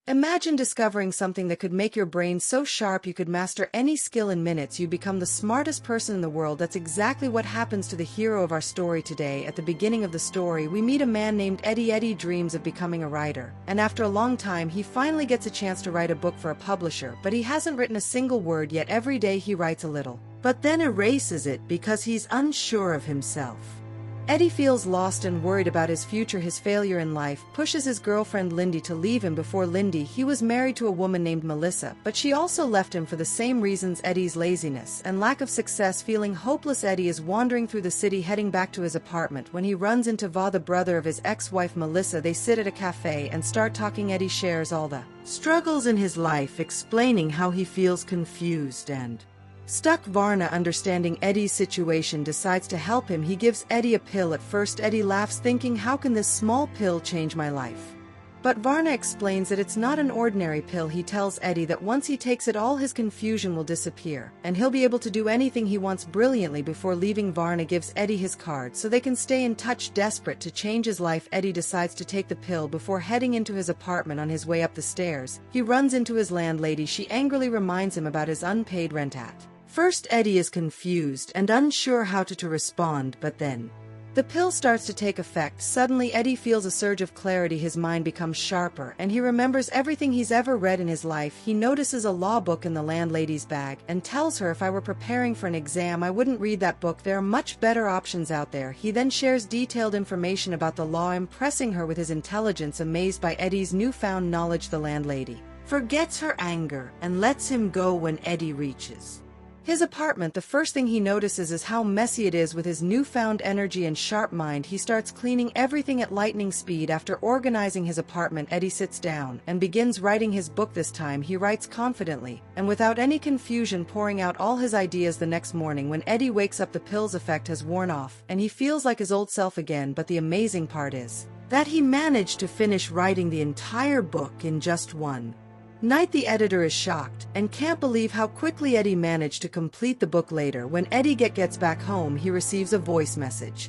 Imagine discovering something that could make your brain so sharp you could master any skill in minutes. You become the smartest person in the world. That's exactly what happens to the hero of our story today. At the beginning of the story, we meet a man named Eddie. Eddie dreams of becoming a writer, and after a long time he finally gets a chance to write a book for a publisher, but he hasn't written a single word yet. Every day he writes a little, but then erases it because he's unsure of himself. Eddie feels lost and worried about his future. His failure in life pushes his girlfriend Lindy to leave him. Before Lindy, he was married to a woman named Melissa, but she also left him for the same reasons: Eddie's laziness and lack of success. Feeling hopeless, Eddie is wandering through the city heading back to his apartment when he runs into Va, the brother of his ex-wife Melissa. They sit at a cafe and start talking. Eddie shares all the struggles in his life, explaining how he feels confused and stuck. Varna, understanding Eddie's situation, decides to help him. He gives Eddie a pill. At first Eddie laughs, thinking, how can this small pill change my life? But Varna explains that it's not an ordinary pill. He tells Eddie that once he takes it, all his confusion will disappear, and he'll be able to do anything he wants brilliantly. Before leaving, Varna gives Eddie his card so they can stay in touch. Desperate to change his life, Eddie decides to take the pill. Before heading into his apartment, on his way up the stairs, he runs into his landlady. She angrily reminds him about his unpaid rent. At first Eddie is confused and unsure how to respond, but then the pill starts to take effect. Suddenly Eddie feels a surge of clarity. His mind becomes sharper and he remembers everything he's ever read in his life. He notices a law book in the landlady's bag and tells her, if I were preparing for an exam, I wouldn't read that book. There are much better options out there. He then shares detailed information about the law, impressing her with his intelligence. Amazed by Eddie's newfound knowledge, the landlady forgets her anger and lets him go. When Eddie reaches his apartment, the first thing he notices is how messy it is. With his newfound energy and sharp mind, he starts cleaning everything at lightning speed. After organizing his apartment, Eddie sits down and begins writing his book. This time he writes confidently and without any confusion, pouring out all his ideas. The next morning when Eddie wakes up, the pill's effect has worn off and he feels like his old self again. But the amazing part is that he managed to finish writing the entire book in just one night. The editor is shocked and can't believe how quickly Eddie managed to complete the book. Later, when Eddie gets back home, he receives a voice message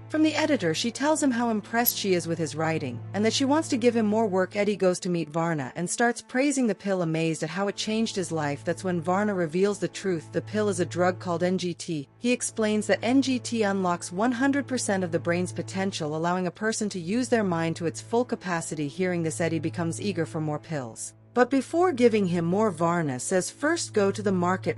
from the editor. She tells him how impressed she is with his writing and that she wants to give him more work. Eddie goes to meet Varna and starts praising the pill, amazed at how it changed his life. That's when Varna reveals the truth. The pill is a drug called NGT. He explains that NGT unlocks 100% of the brain's potential, allowing a person to use their mind to its full capacity. Hearing this, Eddie becomes eager for more pills. But before giving him more, Varna says, first go to the market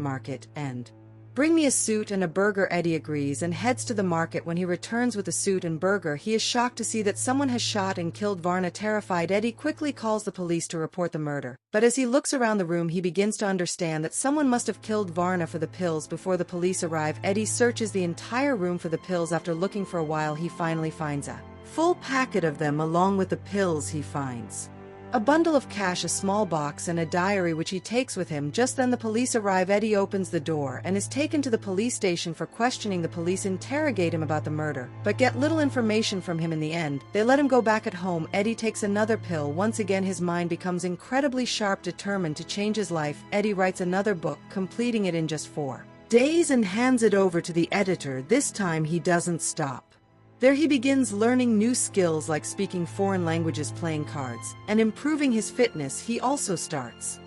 and bring me a suit and a burger. Eddie agrees and heads to the market. When he returns with a suit and burger, he is shocked to see that someone has shot and killed Varna. Terrified, Eddie quickly calls the police to report the murder. But as he looks around the room, he begins to understand that someone must have killed Varna for the pills. Before the police arrive, Eddie searches the entire room for the pills. After looking for a while, he finally finds a full packet of them. Along with the pills, he finds a bundle of cash, a small box, and a diary which he takes with him. Just then the police arrive. Eddie opens the door and is taken to the police station for questioning. The police interrogate him about the murder, but get little information from him. In the end, they let him go back at home. Eddie takes another pill. Once again his mind becomes incredibly sharp. Determined to change his life, Eddie writes another book, completing it in just 4 days and hands it over to the editor. This time he doesn't stop. There he begins learning new skills like speaking foreign languages, playing cards, and improving his fitness. He also starts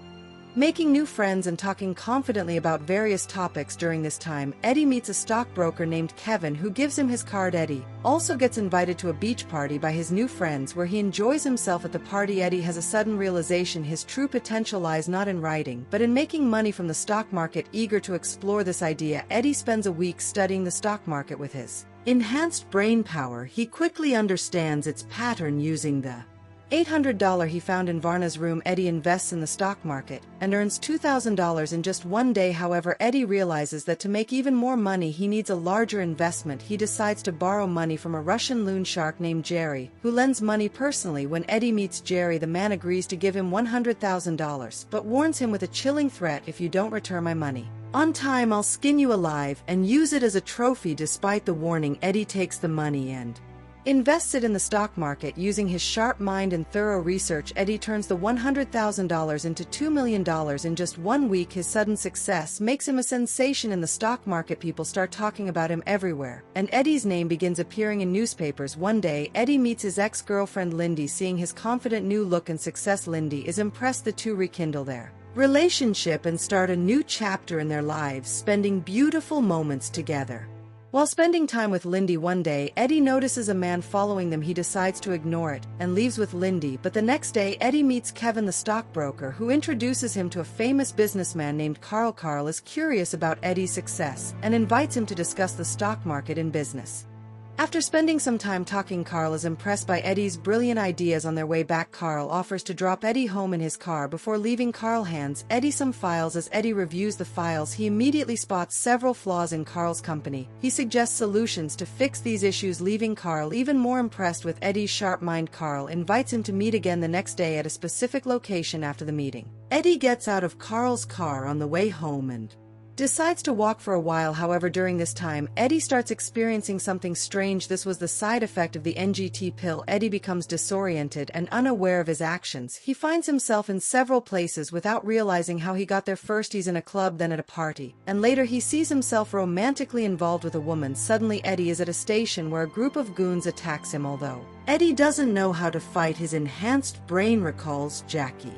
making new friends and talking confidently about various topics. During this time, Eddie meets a stockbroker named Kevin who gives him his card. Eddie also gets invited to a beach party by his new friends where he enjoys himself. At the party, Eddie has a sudden realization: his true potential lies not in writing, but in making money from the stock market. Eager to explore this idea, Eddie spends a week studying the stock market. With his enhanced brain power, he quickly understands its pattern. Using the $800 he found in Varna's room, Eddie invests in the stock market and earns $2,000 in just one day. However, Eddie realizes that to make even more money he needs a larger investment. He decides to borrow money from a Russian loan shark named Jerry, who lends money personally. When Eddie meets Jerry, the man agrees to give him $100,000, but warns him with a chilling threat: if you don't return my money on time, I'll skin you alive and use it as a trophy. Despite the warning, Eddie takes the money and Invests it in the stock market. Using his sharp mind and thorough research, Eddie turns the $100,000 into $2 million in just 1 week. His sudden success makes him a sensation in the stock market. People start talking about him everywhere, and Eddie's name begins appearing in newspapers. One day, Eddie meets his ex-girlfriend Lindy. Seeing his confident new look and success, Lindy is impressed. The two rekindle their relationship and start a new chapter in their lives, spending beautiful moments together. While spending time with Lindy one day, Eddie notices a man following them. He decides to ignore it and leaves with Lindy, but the next day Eddie meets Kevin the stockbroker, who introduces him to a famous businessman named Carl. Carl is curious about Eddie's success and invites him to discuss the stock market and business. After spending some time talking, Carl is impressed by Eddie's brilliant ideas. On their way back, Carl offers to drop Eddie home in his car. Before leaving, Carl hands Eddie some files. As Eddie reviews the files, he immediately spots several flaws in Carl's company. He suggests solutions to fix these issues, leaving Carl even more impressed with Eddie's sharp mind. Carl invites him to meet again the next day at a specific location. After the meeting, Eddie gets out of Carl's car on the way home and decides to walk for a while. However, during this time, Eddie starts experiencing something strange. This was the side effect of the NGT pill. Eddie becomes disoriented and unaware of his actions. He finds himself in several places without realizing how he got there. First he's in a club, then at a party, and later he sees himself romantically involved with a woman. Suddenly Eddie is at a station where a group of goons attacks him. Although Eddie doesn't know how to fight, his enhanced brain recalls Jackie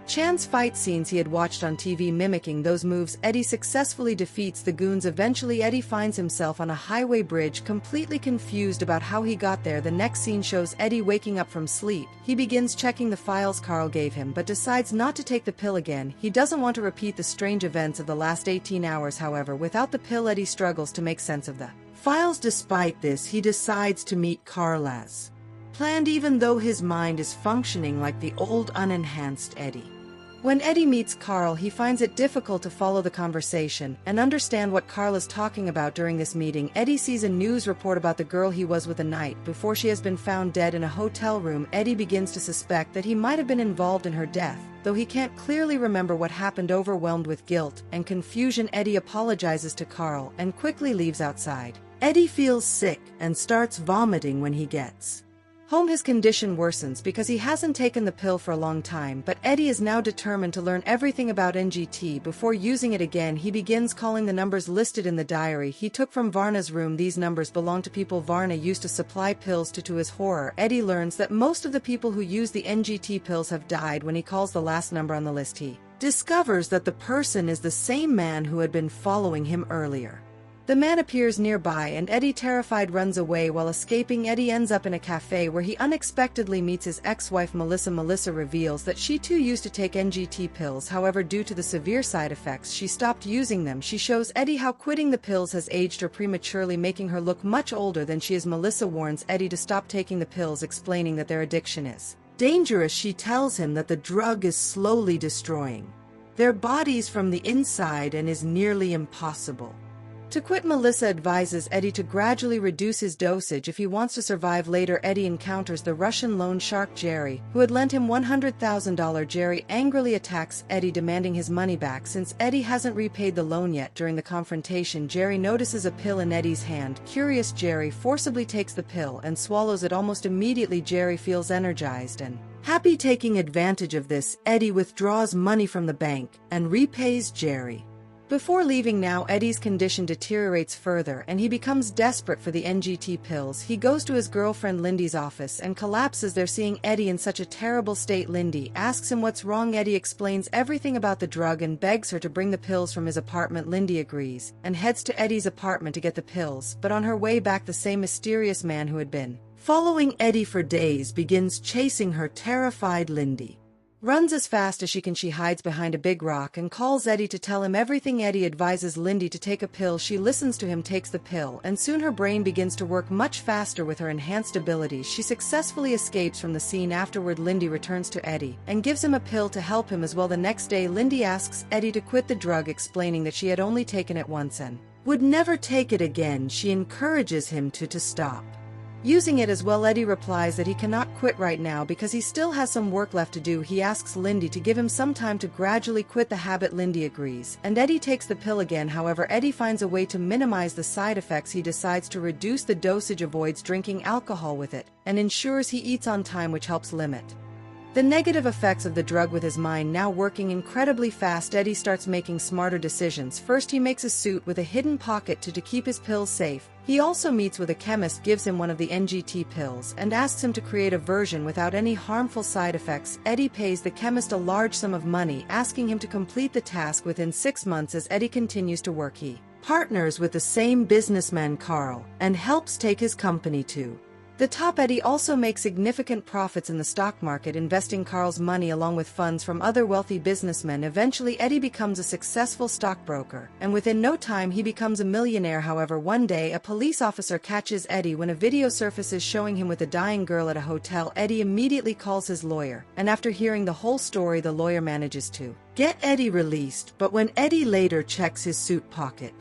Chan's fight scenes he had watched on TV. Mimicking those moves, Eddie successfully defeats the goons. Eventually, Eddie finds himself on a highway bridge, completely confused about how he got there. The next scene shows Eddie waking up from sleep. He begins checking the files Carl gave him, but decides not to take the pill again. He doesn't want to repeat the strange events of the last 18 hours. However, without the pill, Eddie struggles to make sense of the files. Despite this, he decides to meet Carl as planned, even though his mind is functioning like the old unenhanced Eddie. When Eddie meets Carl, he finds it difficult to follow the conversation and understand what Carl is talking about. During this meeting, Eddie sees a news report about the girl he was with the night before she has been found dead in a hotel room. Eddie begins to suspect that he might have been involved in her death, though he can't clearly remember what happened. Overwhelmed with guilt and confusion, Eddie apologizes to Carl and quickly leaves outside. Eddie feels sick and starts vomiting. When he gets home, his condition worsens because he hasn't taken the pill for a long time, but Eddie is now determined to learn everything about NGT before using it again. He begins calling the numbers listed in the diary he took from Varna's room. These numbers belong to people Varna used to supply pills to. To his horror, Eddie learns that most of the people who use the NGT pills have died. When he calls the last number on the list, he discovers that the person is the same man who had been following him earlier. The man appears nearby and Eddie, terrified, runs away. While escaping, Eddie ends up in a cafe where he unexpectedly meets his ex-wife Melissa. Melissa reveals that she too used to take NGT pills. However, due to the severe side effects, she stopped using them. She shows Eddie how quitting the pills has aged her prematurely, making her look much older than she is. Melissa warns Eddie to stop taking the pills, explaining that their addiction is dangerous. She tells him that the drug is slowly destroying their bodies from the inside and is nearly impossible to quit. Melissa advises Eddie to gradually reduce his dosage if he wants to survive. Later, Eddie encounters the Russian loan shark Jerry, who had lent him $100,000. Jerry angrily attacks Eddie, demanding his money back since Eddie hasn't repaid the loan yet. During the confrontation, Jerry notices a pill in Eddie's hand. Curious, Jerry forcibly takes the pill and swallows it. Almost immediately, Jerry feels energized and happy. Taking advantage of this, Eddie withdraws money from the bank and repays Jerry. Before leaving now, Eddie's condition deteriorates further and he becomes desperate for the NGT pills. He goes to his girlfriend Lindy's office and collapses there, seeing Eddie in such a terrible state. Lindy asks him what's wrong. Eddie explains everything about the drug and begs her to bring the pills from his apartment. Lindy agrees and heads to Eddie's apartment to get the pills, but on her way back, the same mysterious man who had been following Eddie for days begins chasing her. Terrified, Lindy runs as fast as she can. She hides behind a big rock and calls Eddie to tell him everything. Eddie advises Lindy to take a pill. She listens to him, takes the pill, and soon her brain begins to work much faster with her enhanced abilities. She successfully escapes from the scene. Afterward, Lindy returns to Eddie and gives him a pill to help him as well. The next day, Lindy asks Eddie to quit the drug, explaining that she had only taken it once and would never take it again. She encourages him to stop Using it as well, Eddie replies that he cannot quit right now because he still has some work left to do. He asks Lindy to give him some time to gradually quit the habit. Lindy agrees, and Eddie takes the pill again. However, Eddie finds a way to minimize the side effects. He decides to reduce the dosage, avoids drinking alcohol with it, and ensures he eats on time, which helps limit the negative effects of the drug. With his mind now working incredibly fast, Eddie starts making smarter decisions. First, he makes a suit with a hidden pocket to keep his pills safe. He also meets with a chemist, gives him one of the NGT pills, and asks him to create a version without any harmful side effects. Eddie pays the chemist a large sum of money, asking him to complete the task within 6 months. As Eddie continues to work, he partners with the same businessman, Carl, and helps take his company to the top. Eddie also makes significant profits in the stock market, investing Carl's money along with funds from other wealthy businessmen. Eventually, Eddie becomes a successful stockbroker, and within no time he becomes a millionaire. However, one day a police officer catches Eddie when a video surfaces showing him with a dying girl at a hotel. Eddie immediately calls his lawyer, and after hearing the whole story, the lawyer manages to get Eddie released. But when Eddie later checks his suit pocket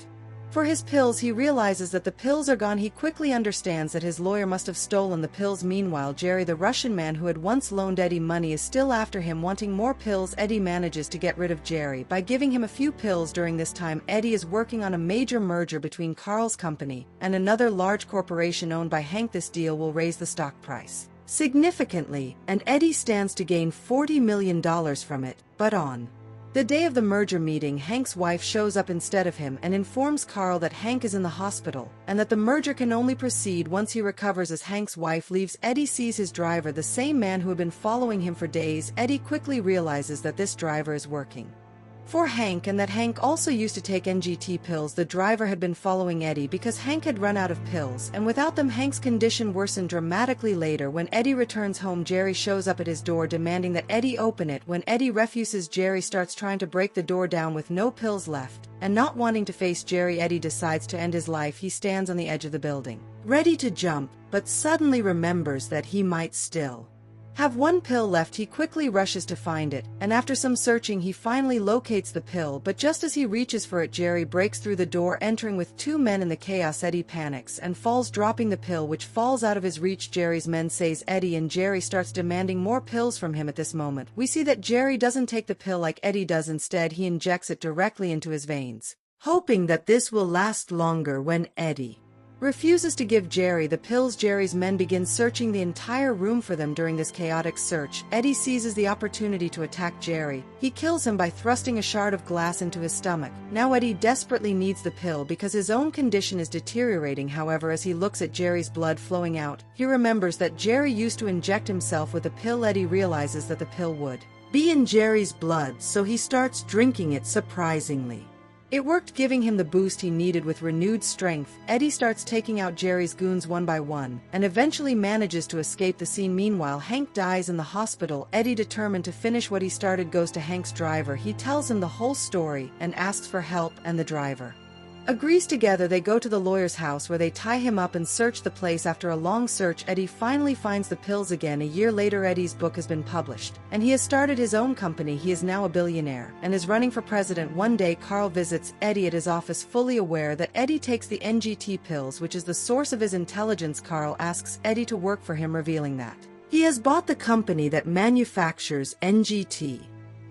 for his pills, he realizes that the pills are gone. He quickly understands that his lawyer must have stolen the pills. Meanwhile, Jerry, the Russian man who had once loaned Eddie money, is still after him, wanting more pills. Eddie manages to get rid of Jerry by giving him a few pills. During this time, Eddie is working on a major merger between Carl's company and another large corporation owned by Hank. This deal will raise the stock price significantly, and Eddie stands to gain $40 million from it. But on the day of the merger meeting, Hank's wife shows up instead of him and informs Carl that Hank is in the hospital and that the merger can only proceed once he recovers. As Hank's wife leaves, Eddie sees his driver, the same man who had been following him for days. Eddie quickly realizes that this driver is working for Hank and that Hank also used to take NGT pills. The driver had been following Eddie because Hank had run out of pills, and without them Hank's condition worsened dramatically. Later, when Eddie returns home, Jerry shows up at his door demanding that Eddie open it. When Eddie refuses, Jerry starts trying to break the door down. With no pills left and not wanting to face Jerry, Eddie decides to end his life. He stands on the edge of the building, ready to jump, but suddenly remembers that he might still have one pill left. He quickly rushes to find it, and after some searching he finally locates the pill. But just as he reaches for it, Jerry breaks through the door, entering with 2 men. In the chaos, Eddie panics and falls, dropping the pill, which falls out of his reach. Jerry's men seize Eddie, and Jerry starts demanding more pills from him. At this moment, we see that Jerry doesn't take the pill like Eddie does. Instead, he injects it directly into his veins, hoping that this will last longer. When Eddie refuses to give Jerry the pills, Jerry's men begin searching the entire room for them. During this chaotic search, Eddie seizes the opportunity to attack Jerry. He kills him by thrusting a shard of glass into his stomach. Now Eddie desperately needs the pill because his own condition is deteriorating. However, as he looks at Jerry's blood flowing out, he remembers that Jerry used to inject himself with the pill. Eddie realizes that the pill would be in Jerry's blood, so he starts drinking it. Surprisingly, it worked, giving him the boost he needed. With renewed strength, Eddie starts taking out Jerry's goons one by one, and eventually manages to escape the scene. Meanwhile, Hank dies in the hospital. Eddie, determined to finish what he started, goes to Hank's driver. He tells him the whole story and asks for help, and the driver agrees. Together they go to the lawyer's house, where they tie him up and search the place. After a long search, Eddie finally finds the pills again. A year later, Eddie's book has been published, and he has started his own company. He is now a billionaire and is running for president. One day, Carl visits Eddie at his office, fully aware that Eddie takes the NGT pills, which is the source of his intelligence. Carl asks Eddie to work for him, revealing that he has bought the company that manufactures NGT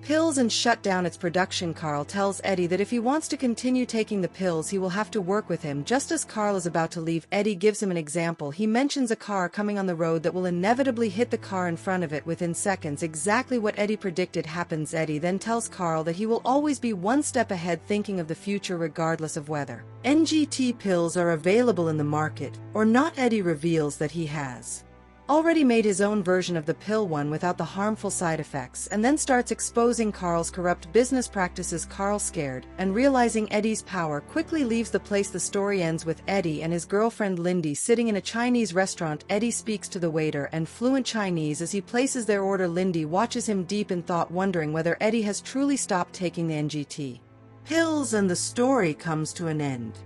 pills and shut down its production. Carl tells Eddie that if he wants to continue taking the pills, he will have to work with him. Just as Carl is about to leave, Eddie gives him an example. He mentions a car coming on the road that will inevitably hit the car in front of it within seconds. Exactly what Eddie predicted happens. Eddie then tells Carl that he will always be one step ahead, thinking of the future regardless of whether NGT pills are available in the market or not. Eddie reveals that he has already made his own version of the pill, one without the harmful side effects, and then starts exposing Carl's corrupt business practices. Carl, scared and realizing Eddie's power, quickly leaves the place. The story ends with Eddie and his girlfriend Lindy sitting in a Chinese restaurant. Eddie speaks to the waiter in fluent Chinese as he places their order. Lindy watches him deep in thought, wondering whether Eddie has truly stopped taking the NGT pills, and the story comes to an end.